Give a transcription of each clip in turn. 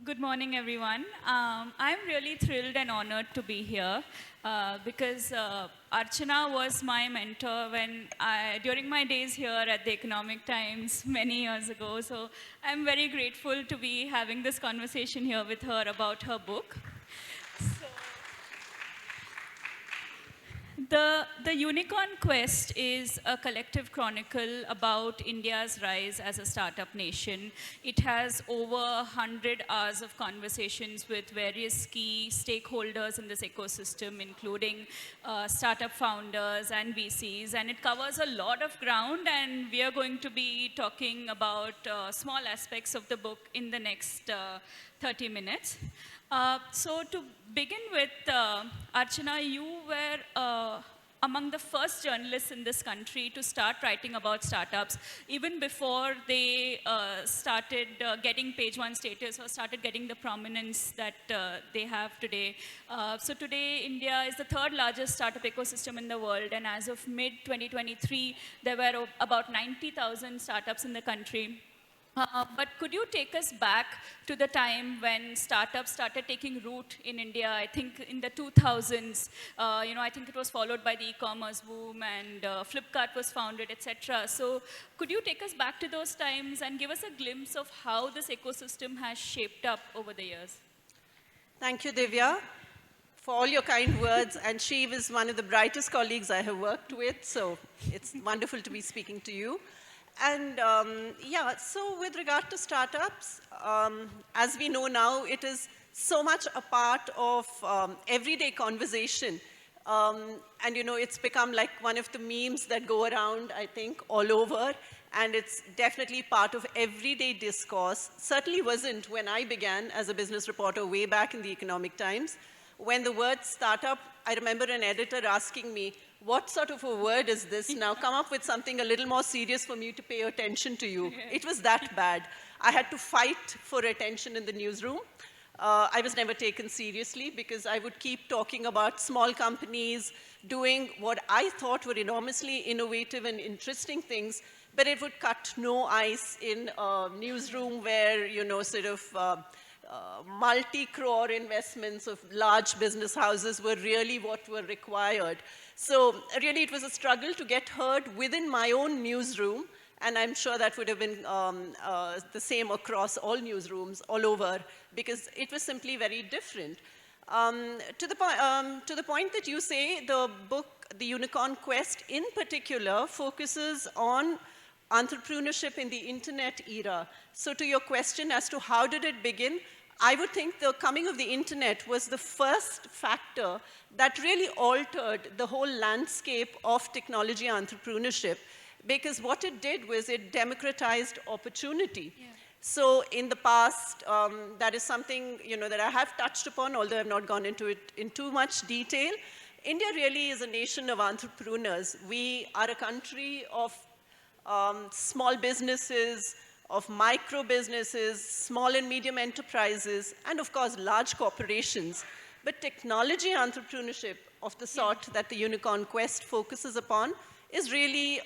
Good morning, everyone. I'm really thrilled and honored to be here because Archana was my mentor during my days here at the Economic Times many years ago. So I'm very grateful to be having this conversation here with her about her book. The Unicorn Quest is a collective chronicle about India's rise as a startup nation. It has over 100 hours of conversations with various key stakeholders in this ecosystem, including startup founders and VCs, and it covers a lot of ground, and we are going to be talking about small aspects of the book in the next 30 minutes. So to begin with, Archana, you were among the first journalists in this country to start writing about startups, even before they started getting page one status or started getting the prominence that they have today. So today, India is the third largest startup ecosystem in the world, and as of mid-2023, there were about 90,000 startups in the country. But could you take us back to the time when startups started taking root in India? I think in the 2000s, I think it was followed by the e-commerce boom, and Flipkart was founded, etc. So could you take us back to those times and give us a glimpse of how this ecosystem has shaped up over the years? Thank you, Divya, for all your kind words. And she was one of the brightest colleagues I have worked with, so it's wonderful to be speaking to you. And so with regard to startups, as we know now, it is so much a part of everyday conversation. And it's become like one of the memes that go around, I think, all over. And it's definitely part of everyday discourse. Certainly wasn't when I began as a business reporter way back in the Economic Times. When the word startup, I remember an editor asking me, what sort of a word is this? Now come up with something a little more serious for me to pay attention to you. Yeah. It was that bad. I had to fight for attention in the newsroom. I was never taken seriously because I would keep talking about small companies doing what I thought were enormously innovative and interesting things, but it would cut no ice in a newsroom where, multi-crore investments of large business houses were really what were required. So really it was a struggle to get heard within my own newsroom, and I'm sure that would have been the same across all newsrooms all over, because it was simply very different. To the point that you say, the book, The Unicorn Quest in particular, focuses on entrepreneurship in the internet era. So to your question as to how did it begin, I would think the coming of the internet was the first factor that really altered the whole landscape of technology entrepreneurship, because what it did was it democratized opportunity. Yeah. So in the past, that is something that I have touched upon, although I've not gone into it in too much detail. India really is a nation of entrepreneurs. We are a country of small businesses, of micro businesses, small and medium enterprises, and of course, large corporations. But technology entrepreneurship of the sort that the Unicorn Quest focuses upon is really,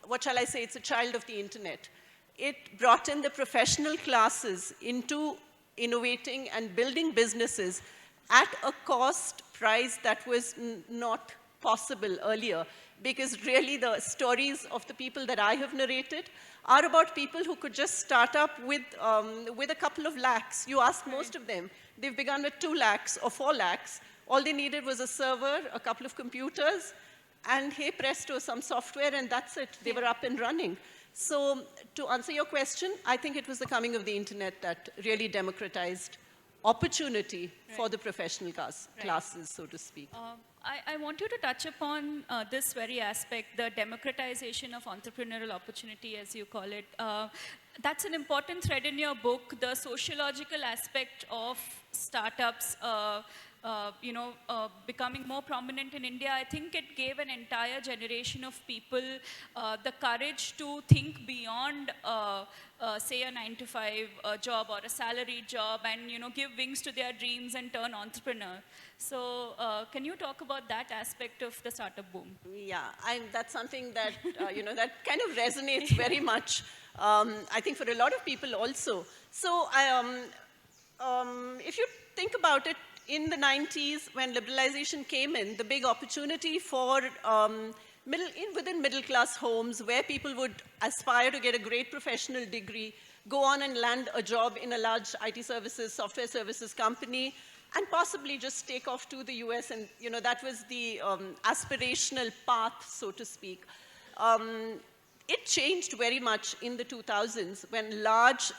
what shall I say, it's a child of the internet. It brought in the professional classes into innovating and building businesses at a cost price that was not possible earlier, because really the stories of the people that I have narrated are about people who could just start up with a couple of lakhs. You ask most of them, they've begun with 2 lakhs or 4 lakhs. All they needed was a server, a couple of computers, and hey presto, some software, and that's it. They were up and running. So to answer your question, I think it was the coming of the internet that really democratized opportunity for the professional classes, so to speak. I want you to touch upon this very aspect, the democratization of entrepreneurial opportunity, as you call it. That's an important thread in your book, the sociological aspect of startups becoming more prominent in India. I think it gave an entire generation of people the courage to think beyond, say, a 9-to-5 job or a salaried job, and give wings to their dreams and turn entrepreneur. So can you talk about that aspect of the startup boom? Yeah, that's something that, that kind of resonates very much, I think, for a lot of people also. So if you think about it, in the 90s, when liberalization came in, the big opportunity for within middle-class homes, where people would aspire to get a great professional degree, go on and land a job in a large IT services, software services company, and possibly just take off to the US. And that was the aspirational path, so to speak. It changed very much in the 2000s when large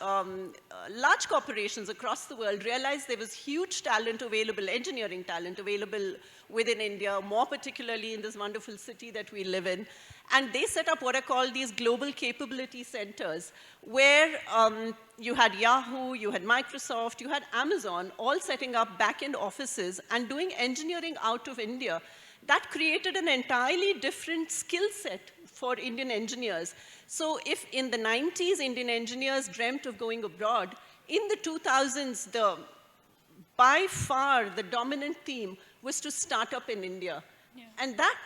corporations across the world realized there was huge talent available, engineering talent available within India, more particularly in this wonderful city that we live in. And they set up what are called these global capability centers, where you had Yahoo, you had Microsoft, you had Amazon, all setting up back-end offices and doing engineering out of India. That created an entirely different skill set for Indian engineers. So if in the 90s, Indian engineers dreamt of going abroad, in the 2000s, by far the dominant theme was to start up in India. Yeah. And that,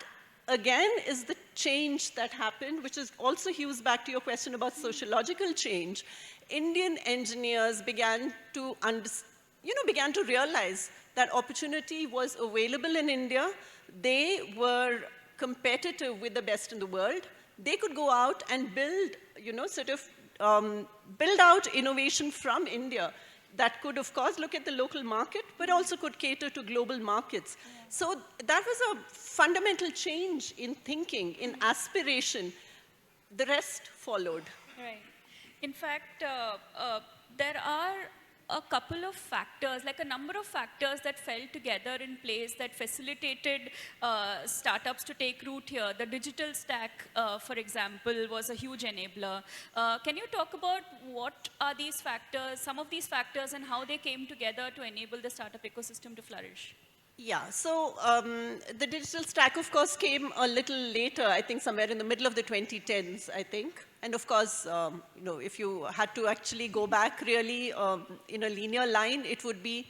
again, is the change that happened, which is also hues back to your question about sociological change. Indian engineers began to realize that opportunity was available in India. They were competitive with the best in the world. They could go out and build, build out innovation from India that could, of course, look at the local market, but also could cater to global markets. Yeah. So that was a fundamental change in thinking, in aspiration. The rest followed. Right. In fact, there are a couple of factors, like a number of factors that fell together in place that facilitated startups to take root here. The digital stack, for example, was a huge enabler. Can you talk about what are these factors, some of these factors, and how they came together to enable the startup ecosystem to flourish? Yeah, so the digital stack, of course, came a little later, I think somewhere in the middle of the 2010s, I think. And of course, if you had to actually go back really in a linear line, it would be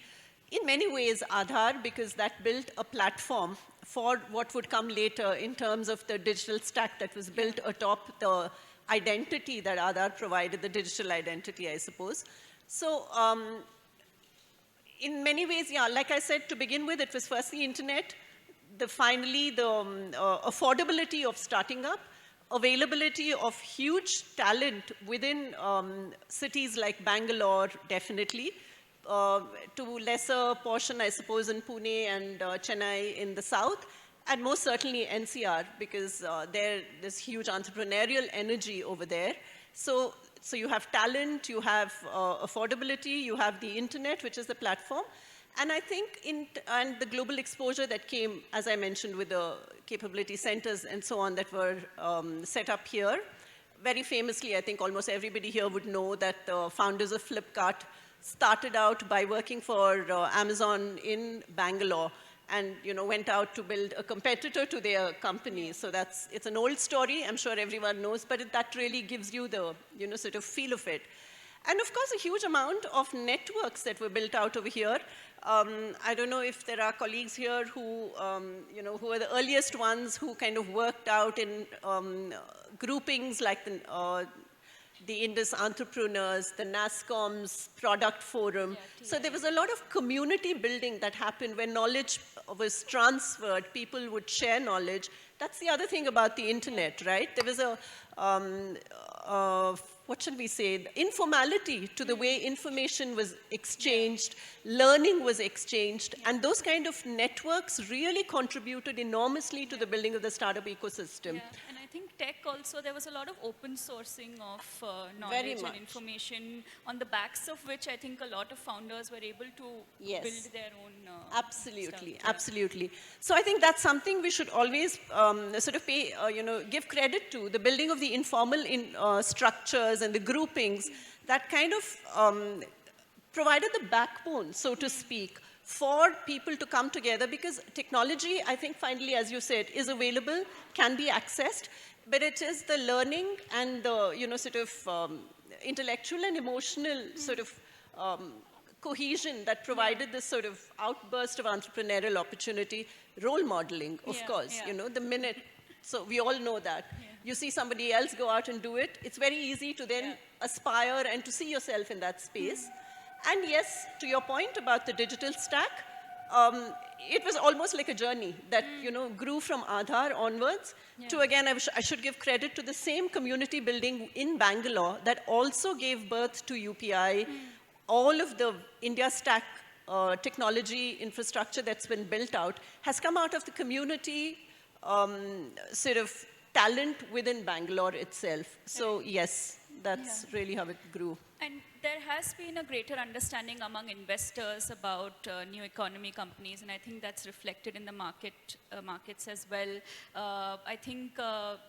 in many ways Aadhaar, because that built a platform for what would come later in terms of the digital stack that was built atop the identity that Aadhaar provided, the digital identity, I suppose. So in many ways, yeah, like I said, to begin with, it was first the internet, finally the affordability of starting up, availability of huge talent within cities like Bangalore, definitely, to lesser portion, I suppose, in Pune and Chennai in the south, and most certainly NCR, because there's huge entrepreneurial energy over there. So you have talent, you have affordability, you have the internet, which is the platform. And I think and the global exposure that came, as I mentioned, with the capability centers and so on that were set up here. Very famously, I think almost everybody here would know that the founders of Flipkart started out by working for Amazon in Bangalore and went out to build a competitor to their company. So it's an old story, I'm sure everyone knows, but that really gives you the sort of feel of it. And of course, a huge amount of networks that were built out over here. I don't know if there are colleagues here who, who are the earliest ones who kind of worked out in groupings like the Indus Entrepreneurs, the NASSCOM's Product Forum. Yeah, so there was a lot of community building that happened where knowledge was transferred, people would share knowledge. That's the other thing about the internet, right? There was what should we say, informality to the way information was exchanged, learning was exchanged, and those kind of networks really contributed enormously to the building of the startup ecosystem. Yeah. And I think tech also, there was a lot of open sourcing of knowledge and information on the backs of which I think a lot of founders were able to build their own Absolutely, stuff. Absolutely. So I think that's something we should always sort of pay, give credit to, the building of the informal structures and the groupings that kind of provided the backbone, so to speak, for people to come together, because technology, I think finally, as you said, is available, can be accessed, but it is the learning and the, sort of intellectual and emotional sort of cohesion that provided this sort of outburst of entrepreneurial opportunity, role modeling, of course, the minute, so we all know that. You see somebody else go out and do it, it's very easy to then aspire and to see yourself in that space. And yes, to your point about the digital stack, it was almost like a journey that grew from Aadhaar onwards to, again, I should give credit to the same community building in Bangalore that also gave birth to UPI. All of the India stack technology infrastructure that's been built out has come out of the community sort of talent within Bangalore itself. So yes, that's really how it grew. And there has been a greater understanding among investors about new economy companies, and I think that's reflected in the markets as well. I think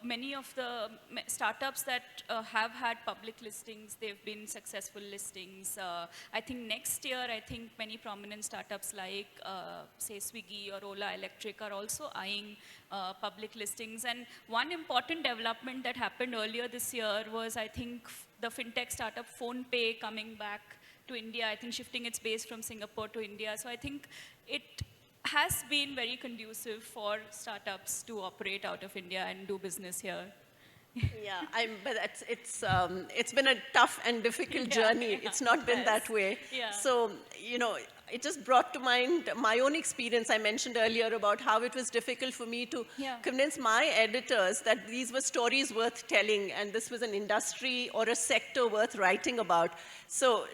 many of the startups that have had public listings, they've been successful listings. I think next year, I think many prominent startups like, say, Swiggy or Ola Electric are also eyeing public listings. And one important development that happened earlier this year was, I think, the fintech startup PhonePe coming back to India, I think shifting its base from Singapore to India. So I think it has been very conducive for startups to operate out of India and do business here. Yeah, but it's been a tough and difficult journey. It's not been that way. Yeah. So, it just brought to mind my own experience. I mentioned earlier about how it was difficult for me to convince my editors that these were stories worth telling and this was an industry or a sector worth writing about. So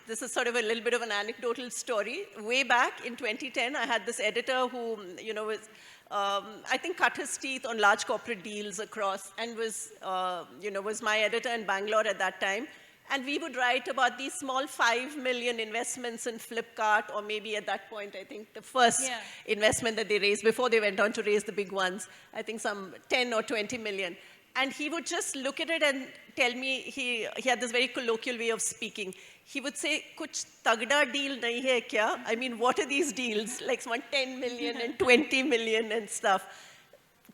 this is sort of a little bit of an anecdotal story. Way back in 2010, I had this editor who, was I think cut his teeth on large corporate deals across and was, was my editor in Bangalore at that time. And we would write about these small 5 million investments in Flipkart, or maybe at that point, I think the first investment that they raised before they went on to raise the big ones, I think some 10 or 20 million. And he would just look at it and tell me, he had this very colloquial way of speaking. He would say, "Kuch tagda deal nahi hai kya?" I mean, what are these deals? Like some 10 million and 20 million and stuff.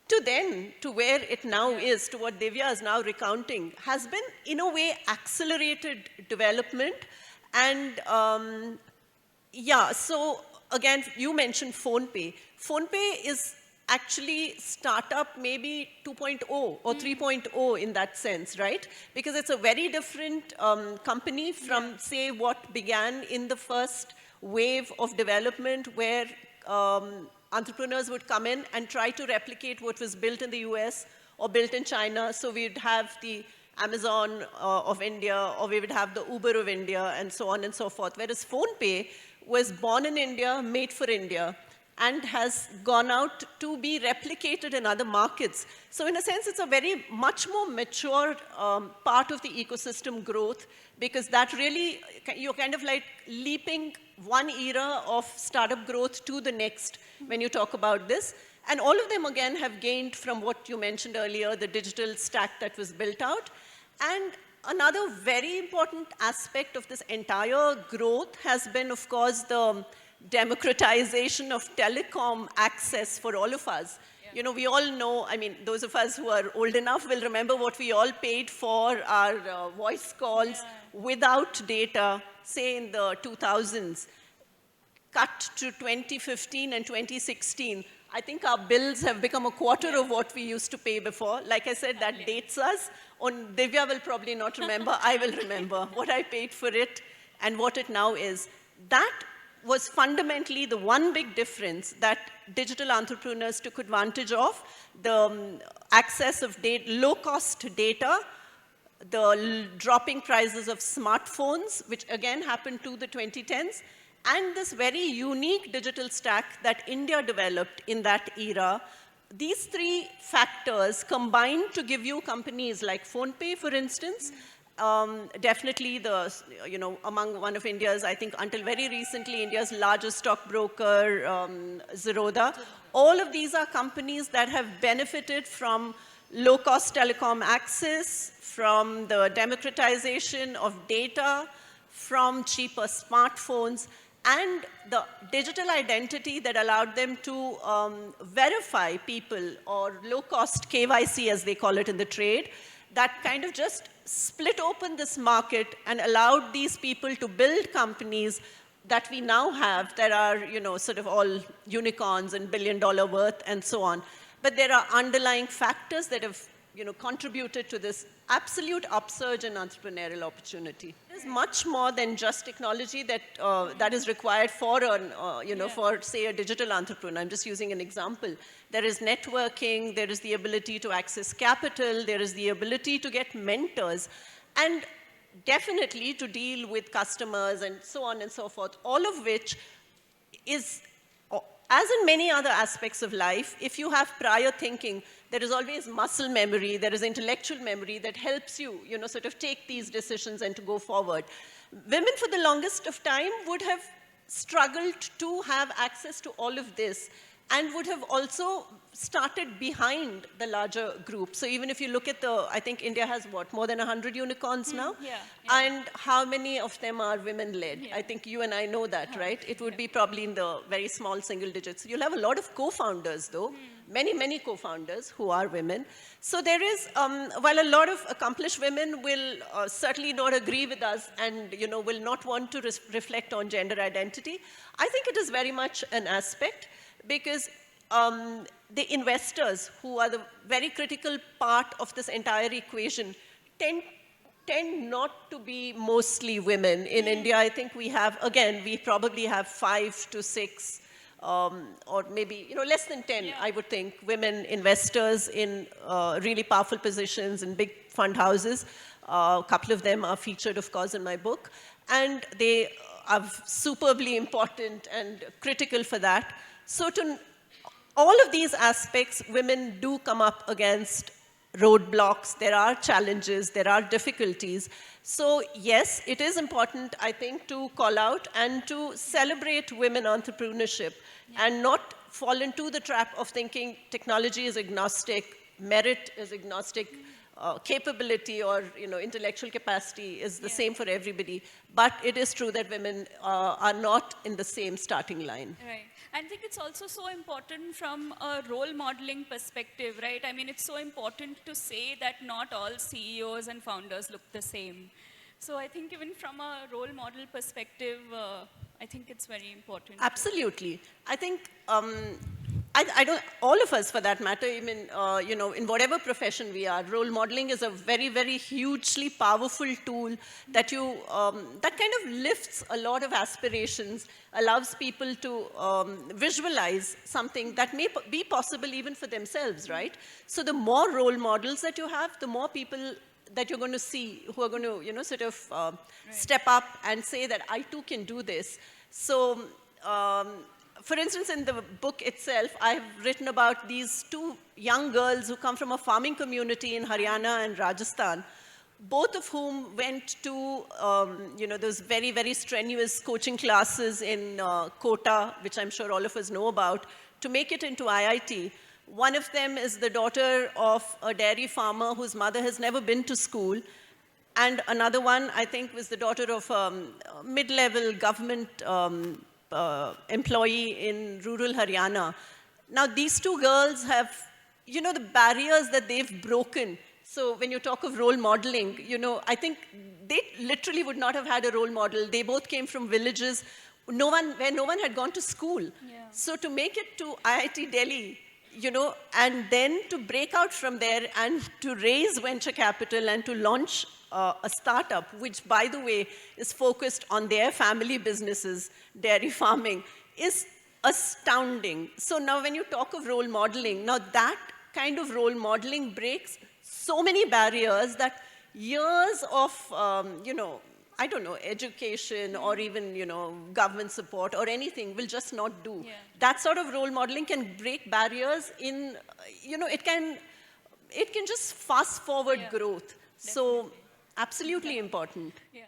To where it now is, to what Divya is now recounting, has been, in a way, accelerated development. And so again, you mentioned PhonePe. PhonePe is actually startup maybe 2.0 or 3.0 in that sense, right? Because it's a very different company from, say, what began in the first wave of development where entrepreneurs would come in and try to replicate what was built in the US or built in China. So we'd have the Amazon of India, or we would have the Uber of India, and so on and so forth. Whereas PhonePe was born in India, made for India, and has gone out to be replicated in other markets. So in a sense, it's a very much more mature part of the ecosystem growth, because that really, you're kind of like leaping one era of startup growth to the next when you talk about this. And all of them, again, have gained from what you mentioned earlier, the digital stack that was built out. And another very important aspect of this entire growth has been, of course, the democratization of telecom access for all of us. We all know, I mean, those of us who are old enough will remember what we all paid for our voice calls without data, say in the 2000s. Cut to 2015 and 2016, I think our bills have become a quarter of what we used to pay before. Like I said, that dates us. Divya will probably not remember. I will remember what I paid for it and what it now is. That was fundamentally the one big difference that digital entrepreneurs took advantage of: the access of low-cost data, the dropping prices of smartphones, which again happened to the 2010s, and this very unique digital stack that India developed in that era. These three factors combined to give you companies like PhonePe, for instance, definitely among one of India's, I think until very recently, India's largest stockbroker, Zerodha. All of these are companies that have benefited from low-cost telecom access, from the democratization of data, from cheaper smartphones, and the digital identity that allowed them to verify people, or low-cost KYC, as they call it in the trade, that kind of just split open this market and allowed these people to build companies that we now have that are, sort of all unicorns and billion-dollar worth and so on. But there are underlying factors that have, contributed to this absolute upsurge in entrepreneurial opportunity. There's much more than just technology that, that is required for, for, say, a digital entrepreneur. I'm just using an example. There is networking, there is the ability to access capital, there is the ability to get mentors, and definitely to deal with customers and so on and so forth, all of which is, as in many other aspects of life, if you have prior thinking, there is always muscle memory, there is intellectual memory that helps you, sort of take these decisions and to go forward. Women, for the longest of time, would have struggled to have access to all of this and would have also started behind the larger group. So even if you look at I think India has what, more than 100 unicorns now? Yeah. And how many of them are women-led? Yeah. I think you and I know that, right? It would be probably in the very small single digits. You'll have a lot of co-founders though, many co-founders who are women. So there is, while a lot of accomplished women will certainly not agree with us and will not want to reflect on gender identity, I think it is very much an aspect, because the investors, who are the very critical part of this entire equation, tend not to be mostly women. In India, I think we have, again, we probably have 5 to 6, or maybe less than 10, I would think, women investors in really powerful positions in big fund houses. A couple of them are featured, of course, in my book. And they are superbly important and critical for that. So to all of these aspects, women do come up against roadblocks. There are challenges, there are difficulties. So yes, it is important, I think, to call out and to celebrate women entrepreneurship and not fall into the trap of thinking technology is agnostic, merit is agnostic, capability or intellectual capacity is the same for everybody. But it is true that women are not in the same starting line. Right. I think it's also so important from a role modeling perspective, right? I mean, it's so important to say that not all CEOs and founders look the same. So I think even from a role model perspective, I think it's very important. Absolutely. I think I don't, all of us for that matter, even, in whatever profession we are, role modeling is a very, very hugely powerful tool that that kind of lifts a lot of aspirations, allows people to visualize something that may be possible even for themselves, right? So the more role models that you have, the more people that you're going to see who are going to, sort of step up and say that I too can do this. So, for instance, in the book itself, I've written about these 2 young girls who come from a farming community in Haryana and Rajasthan, both of whom went to, those very, very strenuous coaching classes in Kota, which I'm sure all of us know about, to make it into IIT. One of them is the daughter of a dairy farmer whose mother has never been to school. And another one, I think, was the daughter of a mid-level government employee in rural Haryana. Now, these 2 girls have, the barriers that they've broken. So when you talk of role modeling, I think they literally would not have had a role model. They both came from villages where no one had gone to school. Yeah. So to make it to IIT Delhi, and then to break out from there and to raise venture capital and to launch a startup, which, by the way, is focused on their family businesses, dairy farming, is astounding. So now when you talk of role modeling, now that kind of role modeling breaks so many barriers that years of, I don't know, education or even, government support or anything will just not do. Yeah. That sort of role modeling can break barriers in, it can just fast forward growth. Definitely. So absolutely important. Yeah.